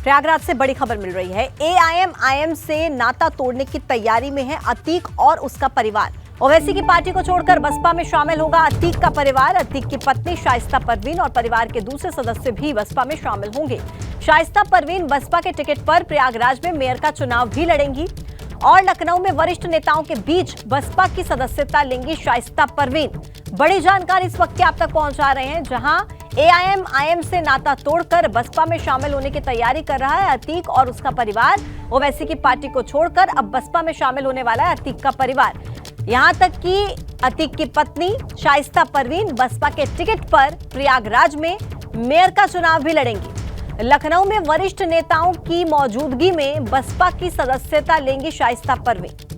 प्रयागराज से बड़ी खबर मिल रही है। एआईएमआईएम से नाता तोड़ने की तैयारी में है अतीक और उसका परिवार। ओवैसी की पार्टी को छोड़कर बसपा में शामिल होगा अतीक का परिवार। अतीक की पत्नी शाइस्ता परवीन और परिवार के दूसरे सदस्य भी बसपा में शामिल होंगे। शाइस्ता परवीन बसपा के टिकट पर प्रयागराज में मेयर का चुनाव भी लड़ेंगी और लखनऊ में वरिष्ठ नेताओं के बीच बसपा की सदस्यता लेंगी शाइस्ता परवीन। बड़ी जानकारी इस वक्त आप तक पहुंचा रहे हैं, जहां एआईएमआईएम से नाता तोड़कर बसपा में शामिल होने की तैयारी कर रहा है अतीक और उसका परिवार। ओवैसी की पार्टी को छोड़कर अब बसपा में शामिल होने वाला है अतीक का परिवार। यहां तक कि अतीक की पत्नी शाइस्ता परवीन बसपा के टिकट पर प्रयागराज में मेयर का चुनाव भी लड़ेंगी। लखनऊ में वरिष्ठ नेताओं की मौजूदगी में बसपा की सदस्यता लेंगी शाइस्ता परवीन।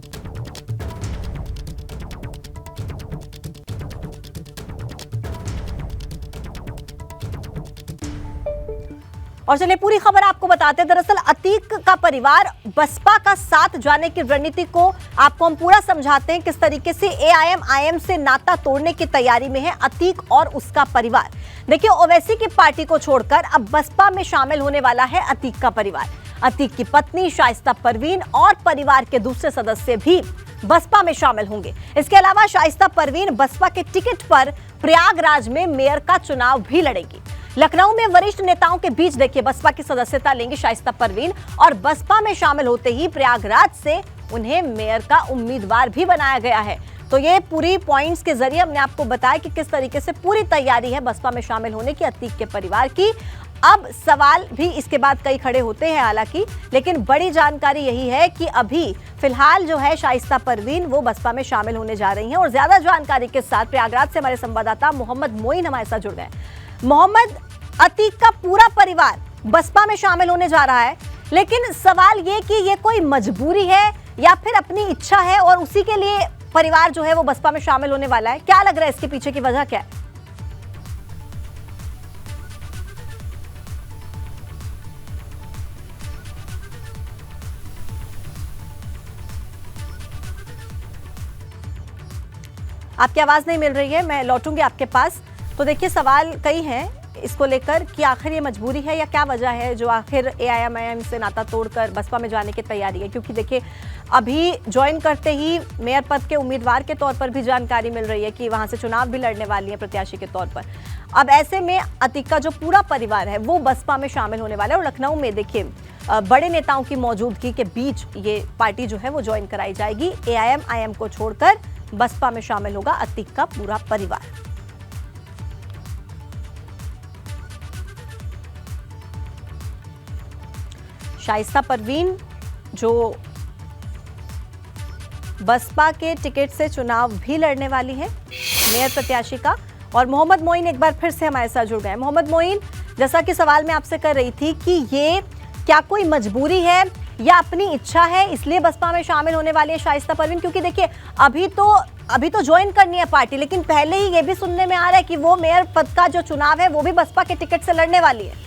और चलिए पूरी खबर आपको बताते हैं। दरअसल अतीक का परिवार बसपा का साथ जाने की रणनीति को आपको हम पूरा समझाते हैं, किस तरीके से एआईएमआईएम से नाता तोड़ने की तैयारी में है अतीक और उसका परिवार। देखिए, ओवैसी की पार्टी को छोड़कर अब बसपा में शामिल होने वाला है अतीक का परिवार। अतीक की पत्नी शाइस्ता परवीन और परिवार के दूसरे सदस्य भी बसपा में शामिल होंगे। इसके अलावा शाइस्ता परवीन बसपा के टिकट पर प्रयागराज में मेयर का चुनाव भी लड़ेगी। लखनऊ में वरिष्ठ नेताओं के बीच देखिए बसपा की सदस्यता लेंगी शाइस्ता परवीन और बसपा में शामिल होते ही प्रयागराज से उन्हें मेयर का उम्मीदवार भी बनाया गया है। तो ये पूरी पॉइंट्स के जरिए हमने आपको बताया कि किस तरीके से पूरी तैयारी है बसपा में शामिल होने की अतीक के परिवार की। अब सवाल भी इसके बाद कई खड़े होते हैं हालांकि, लेकिन बड़ी जानकारी यही है कि अभी फिलहाल जो है शाइस्ता परवीन वो बसपा में शामिल होने जा रही हैं। और ज्यादा जानकारी के साथ प्रयागराज से हमारे संवाददाता मोहम्मद मोइन हमारे साथ जुड़ गए। मोहम्मद, अतीक का पूरा परिवार बसपा में शामिल होने जा रहा है, लेकिन सवाल ये कि ये कोई मजबूरी है या फिर अपनी इच्छा है और उसी के लिए परिवार जो है वो बसपा में शामिल होने वाला है। क्या लग रहा है इसके पीछे की वजह क्या है? आपकी आवाज नहीं मिल रही है, मैं लौटूंगी आपके पास। तो देखिए, सवाल कई हैं इसको लेकर कि आखिर ये मजबूरी है या क्या वजह है जो आखिर एआईएमआईएम से नाता तोड़कर बसपा में जाने की तैयारी है। क्योंकि देखिए, अभी ज्वाइन करते ही मेयर पद के उम्मीदवार के तौर पर भी जानकारी मिल रही है कि वहां से चुनाव भी लड़ने वाली है प्रत्याशी के तौर पर। अब ऐसे में अतीक का जो पूरा परिवार है वो बसपा में शामिल होने वाला है और लखनऊ में देखिए बड़े नेताओं की मौजूदगी के बीच ये पार्टी जो है वो ज्वाइन कराई जाएगी। एआईएमआईएम को छोड़कर बसपा में शामिल होगा अतीक का पूरा परिवार। शाइस्ता परवीन जो बसपा के टिकट से चुनाव भी लड़ने वाली है मेयर प्रत्याशी का। और मोहम्मद मोइन एक बार फिर से हमारे साथ जुड़ गए। मोहम्मद मोइन, जैसा कि सवाल मैं आपसे कर रही थी कि ये क्या कोई मजबूरी है या अपनी इच्छा है, इसलिए बसपा में शामिल होने वाली है शाइस्ता परवीन? क्योंकि देखिए, अभी तो ज्वाइन करनी है पार्टी, लेकिन पहले ही ये भी सुनने में आ रहा है कि वो मेयर पद का जो चुनाव है वो भी बसपा के टिकट से लड़ने वाली है।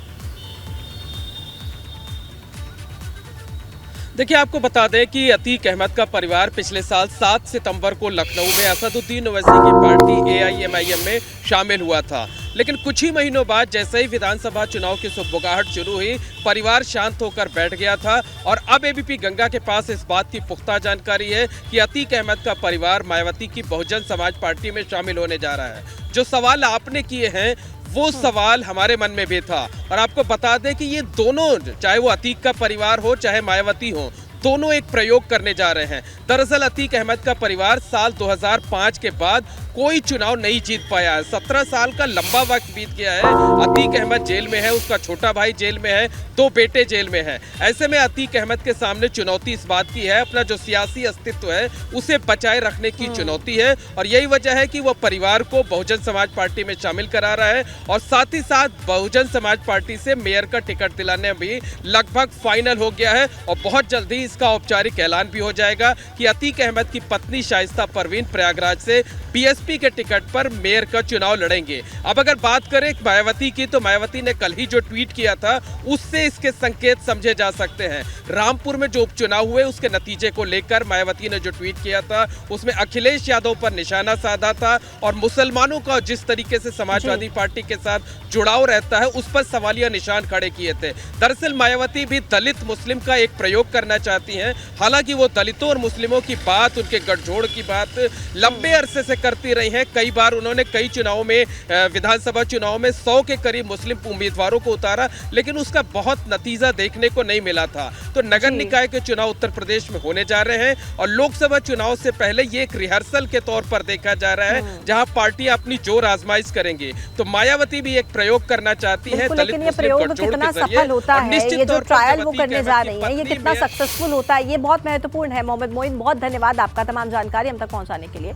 देखिए, आपको बता दें कि अतीक अहमद का परिवार पिछले साल 7 सितंबर को लखनऊ में असदुद्दीन ओवैसी की पार्टी एआईएमआईएम में शामिल हुआ था। लेकिन कुछ ही महीनों बाद जैसे ही विधानसभा चुनाव की सुगबुगाहट शुरू हुई, परिवार शांत होकर बैठ गया था। और अब एबीपी गंगा के पास इस बात की पुख्ता जानकारी है कि अतीक अहमद का परिवार मायावती की बहुजन समाज पार्टी में शामिल होने जा रहा है। जो सवाल आपने किए हैं वो सवाल हमारे मन में भी था। और आपको बता दें कि ये दोनों, चाहे वो अतीक का परिवार हो चाहे मायावती हो, दोनों एक प्रयोग करने जा रहे हैं। दरअसल अतीक अहमद का परिवार साल 2005 के बाद कोई चुनाव नहीं जीत पाया है। 17 साल का लंबा वक्त बीत गया है। अतीक अहमद जेल में है, उसका छोटा भाई जेल में है, 2 बेटे जेल में हैं। ऐसे में अतीक अहमद के सामने चुनौती इस बात की है, अपना जो सियासी अस्तित्व है उसे बचाए रखने की चुनौती है। और यही वजह है कि वो परिवार को बहुजन समाज पार्टी में शामिल करा रहा है और साथ ही साथ बहुजन समाज पार्टी से मेयर का टिकट दिलाने भी लगभग फाइनल हो गया है। और बहुत जल्दी इसका औपचारिक ऐलान भी हो जाएगा कि अतीक अहमद की पत्नी शाइस्ता परवीन प्रयागराज से बीएसपी के टिकट पर मेयर का चुनाव लड़ेंगे। अब अगर बात करें मायावती की, तो मायावती ने कल ही जो ट्वीट किया था उससे इसके संकेत समझे जा सकते हैं। रामपुर में जो उपचुनाव हुए उसके नतीजे को लेकर मायावती ने जो ट्वीट किया था उसमें अखिलेश यादव पर निशाना साधा था और मुसलमानों का जिस तरीके से समाजवादी पार्टी के साथ जुड़ाव रहता है उस पर सवालिया निशान खड़े किए थे। दरअसल मायावती भी दलित मुस्लिम का एक प्रयोग करना चाहती हैं। हालांकि वो दलितों और मुस्लिमों की बात, उनके गठजोड़ की बात लंबे अरसे से करती रही हैं। कई बार उन्होंने कई चुनावों में, विधानसभा चुनाव में 100 के करीब मुस्लिम उम्मीदवारों को उतारा, लेकिन उसका बहुत नतीजा देखने को नहीं मिला था। तो नगर निकाय के चुनाव उत्तर प्रदेश में होने जा रहे हैं और लोकसभा चुनाव से पहले ये एक रिहर्सल के तौर पर देखा जा रहा है जहां पार्टियां अपनी जोर आजमाइश करेंगे। तो मायावती भी एक प्रयोग करना चाहती है दलित मुस्लिम गठजोड़ के जरिए। सफल होता है ये जो ट्रायल वो करने जा रही है, ये कितना मेयर सक्सेसफुल होता है, ये बहुत महत्वपूर्ण है। मोहम्मद मोइन, बहुत धन्यवाद आपका तमाम जानकारी हम तक पहुंचाने के लिए।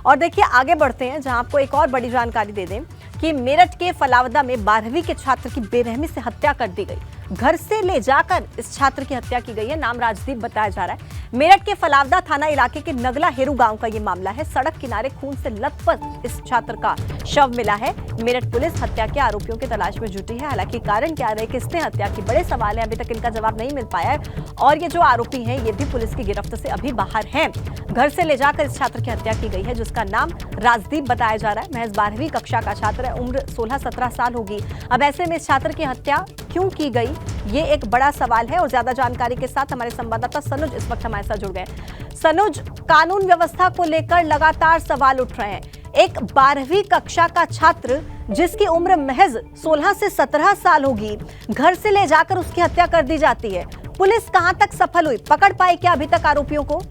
और देखिए आगे बढ़ते हैं जहां आपको एक और बड़ी जानकारी दे दें कि मेरठ के फलावदा में 12वीं के छात्र की बेरहमी से हत्या कर दी गई। घर से ले जाकर इस छात्र की हत्या की गई है। नाम राजदीप बताया जा रहा है। मेरठ के फलावदा थाना इलाके के नगला हेरू गांव का ये मामला है। सड़क किनारे खून से लथपथ इस छात्र का शव मिला है। मेरठ पुलिस हत्या के आरोपियों की तलाश में जुटी है। हालांकि कारण क्या रहे, किसने हत्या की, बड़े सवाल है, अभी तक इनका जवाब नहीं मिल पाया है। और ये जो आरोपी हैं ये भी पुलिस की गिरफ्त से अभी बाहर हैं। घर से ले जाकर इस छात्र की हत्या की गई है जिसका नाम राजदीप बताया जा रहा है। महज 12वीं कक्षा का छात्र है, उम्र 16-17 साल होगी। अब ऐसे में इस छात्र की हत्या क्यों की गई, ये एक बड़ा सवाल है। और ज्यादा जानकारी के साथ हमारे संवाददाता सनुज इस वक्त हमारे साथ जुड़ गए। सनुज, कानून व्यवस्था को लेकर लगातार सवाल उठ रहे हैं। एक 12वीं कक्षा का छात्र जिसकी उम्र महज 16 से 17 साल होगी, घर से ले जाकर उसकी हत्या कर दी जाती है। पुलिस कहां तक सफल हुई, पकड़ पाई क्या अभी तक आरोपियों को?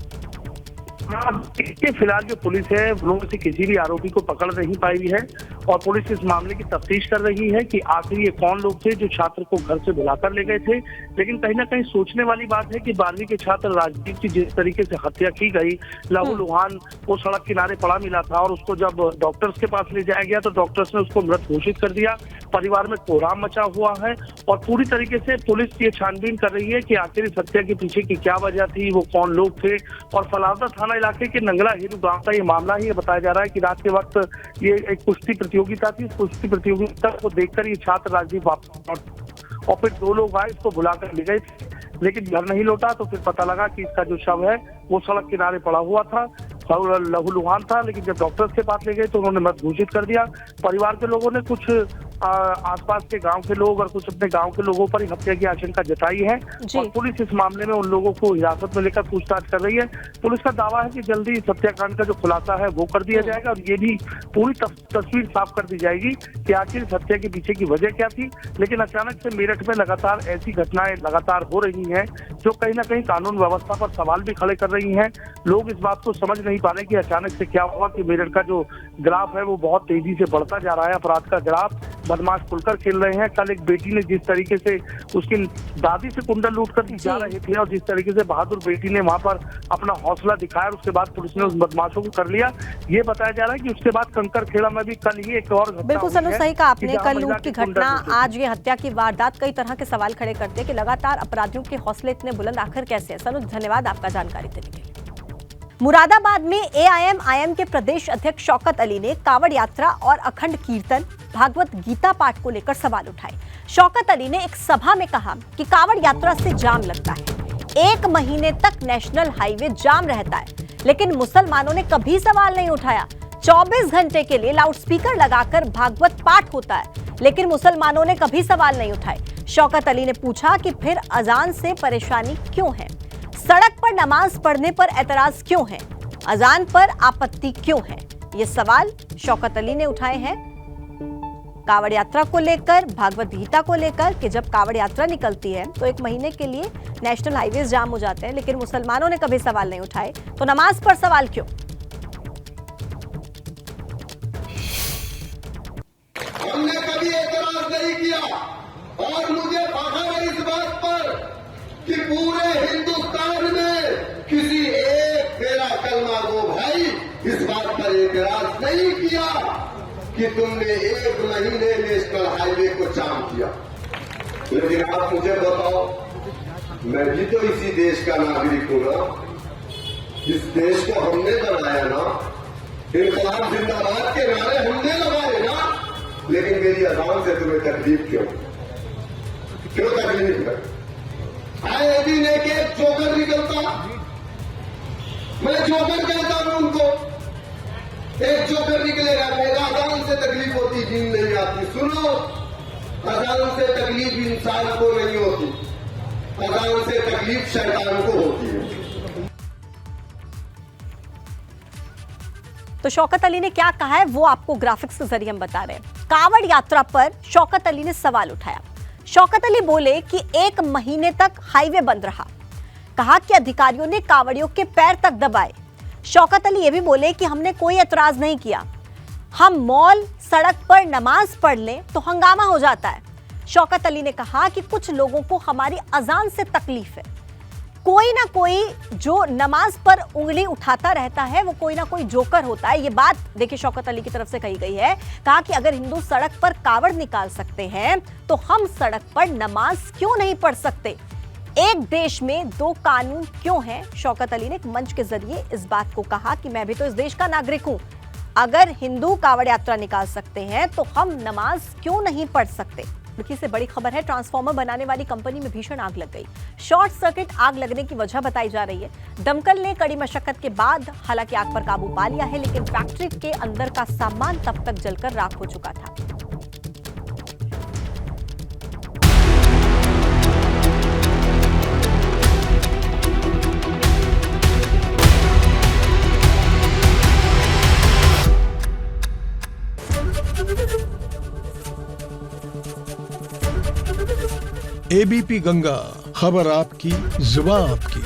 इसके फिलहाल जो पुलिस है उन्होंने से किसी भी आरोपी को पकड़ नहीं पाई है और पुलिस इस मामले की तफ्तीश कर रही है कि आखिर ये कौन लोग थे जो छात्र को घर से बुलाकर ले गए थे। लेकिन कहीं ना कहीं सोचने वाली बात है कि 12वीं के छात्र राजदीप की जिस तरीके से हत्या की गई, लहूलुहान वो सड़क किनारे पड़ा मिला था और उसको जब डॉक्टर्स के पास ले जाया गया तो डॉक्टर्स ने उसको मृत घोषित कर दिया। परिवार में कोहराम मचा हुआ है और पूरी तरीके से पुलिस ये छानबीन कर रही है कि आखिर इस हत्या के पीछे की क्या वजह थी, वो कौन लोग थे। और फलावदा थाना इलाके के नंगला हेरू गांव का ये मामला ही बताया जा रहा है कि रात के वक्त ये एक कुश्ती प्रतियोगिता थी। इस कुश्ती प्रतियोगिता को देखकर ये छात्र राजदीप वापस और फिर 2 लोग आए, इसको बुलाकर ले गए लेकिन घर नहीं लौटा। तो फिर पता लगा कि इसका जो शव है वो सड़क किनारे पड़ा हुआ था, लहूलुहान था। लेकिन जब डॉक्टर्स के पास ले गए तो उन्होंने मृत घोषित कर दिया। परिवार के लोगों ने, कुछ आसपास के गांव के लोग और कुछ अपने गांव के लोगों पर ही हत्या की आशंका जताई है और पुलिस इस मामले में उन लोगों को हिरासत में लेकर पूछताछ कर रही है। पुलिस का दावा है कि जल्दी इस हत्याकांड का जो खुलासा है वो कर दिया जाएगा और ये भी पूरी तस्वीर साफ कर दी जाएगी कि आखिर इस हत्या के पीछे की वजह क्या थी। लेकिन अचानक से मेरठ में लगातार ऐसी घटनाएं लगातार हो रही हैं जो कहीं ना कहीं कानून व्यवस्था पर सवाल भी खड़े कर रही हैं। लोग इस बात को समझ नहीं पा रहे कि अचानक से क्या हुआ कि मेरठ का जो ग्राफ है वो बहुत तेजी से बढ़ता जा रहा है, अपराध का ग्राफ। बदमाश खुलकर खेल रहे हैं। कल एक बेटी ने जिस तरीके से उसकी दादी से कुंडल लूट कर जा रहे थे और जिस तरीके से बहादुर बेटी ने वहां पर अपना हौसला दिखाया, उसके बाद पुलिस ने उस बदमाशों को कर लिया। ये बताया जा रहा है कि उसके बाद कंकर खेड़ा में भी कल ही एक और घटना। बिल्कुल सनु, सही कहा आपने। कल लूट की घटना, आज ये हत्या की वारदात कई तरह के सवाल खड़े करते हैं कि लगातार अपराधियों के हौसले इतने बुलंद आखिर कैसे है। सनु, धन्यवाद आपका जानकारी देने के लिए। मुरादाबाद में AIM के प्रदेश अध्यक्ष शौकत अली ने कावड़ यात्रा और अखंड कीर्तन, भागवत गीता पाठ को लेकर सवाल उठाए। शौकत अली ने एक सभा में कहा कि कावड़ यात्रा से जाम लगता है, 1 महीने तक नेशनल हाईवे जाम रहता है, लेकिन मुसलमानों ने कभी सवाल नहीं उठाया। 24 घंटे के लिए लाउडस्पीकर लगाकर भागवत पाठ होता है, लेकिन मुसलमानों ने कभी सवाल नहीं उठाए। शौकत अली ने पूछा कि फिर अजान से परेशानी क्यों है, सड़क पर नमाज पढ़ने पर एतराज क्यों है, अजान पर आपत्ति क्यों है। ये सवाल शौकत अली ने उठाए हैं कावड़ यात्रा को लेकर, भागवत गीता को लेकर कि जब कावड़ यात्रा निकलती है तो 1 महीने के लिए नेशनल हाईवे जाम हो जाते हैं, लेकिन मुसलमानों ने कभी सवाल नहीं उठाए, तो नमाज पर सवाल क्यों। हमने कभी एतराज नहीं किया और मुझे फख्र है इस बात पर कि पूरे हिंदुस्तान में किसी एक मेरा कलमा गो भाई इस बात पर एतराज नहीं किया कि तुमने 1 महीने नेशनल हाईवे को जाम किया। लेकिन आप मुझे बताओ, मैं भी तो इसी देश का नागरिक हूं ना। इस देश को हमने बनाया ना। इनकलाब जिंदाबाद के नारे हमने लगाए ना। लेकिन मेरी अजान से तुम्हें तकलीफ क्यों तकलीफ है? आए दिन एक जोकर निकलता, मैं जोकर कहता हूं उनको। एक जोकर निकलेगा, मेरा अजान से तकलीफ होती, नींद नहीं आती। सुनो, अजान से तकलीफ इंसान को नहीं होती, अजान से तकलीफ शैतान को होती है। तो शौकत अली ने क्या कहा है वो आपको ग्राफिक्स के जरिए हम बता रहे हैं। कांवड़ यात्रा पर शौकत अली ने सवाल उठाया। शौकत अली बोले कि 1 महीने तक हाईवे बंद रहा। कहा कि अधिकारियों ने कांवड़ियों के पैर तक दबाए। शौकत अली ये भी बोले कि हमने कोई एतराज नहीं किया, हम मॉल सड़क पर नमाज पढ़ लें तो हंगामा हो जाता है। शौकत अली ने कहा कि कुछ लोगों को हमारी अजान से तकलीफ है। कोई ना कोई जो नमाज पर उंगली उठाता रहता है वो कोई ना कोई जोकर होता है। ये बात देखिए शौकत अली की तरफ से कही गई है। कहा कि अगर हिंदू सड़क पर कावड़ निकाल सकते हैं तो हम सड़क पर नमाज क्यों नहीं पढ़ सकते? एक देश में 2 कानून क्यों हैं? शौकत अली ने एक मंच के जरिए इस बात को कहा कि मैं भी तो इस देश का नागरिक हूं। अगर हिंदू कावड़ यात्रा निकाल सकते हैं तो हम नमाज क्यों नहीं पढ़ सकते? बल्कि से बड़ी खबर है, ट्रांसफार्मर बनाने वाली कंपनी में भीषण आग लग गई। शॉर्ट सर्किट आग लगने की वजह बताई जा रही है। दमकल ने कड़ी मशक्कत के बाद हालांकि आग पर काबू पा लिया है, लेकिन फैक्ट्री के अंदर का सामान तब तक जलकर राख हो चुका था। एबीपी गंगा, खबर आपकी, जुबान आपकी।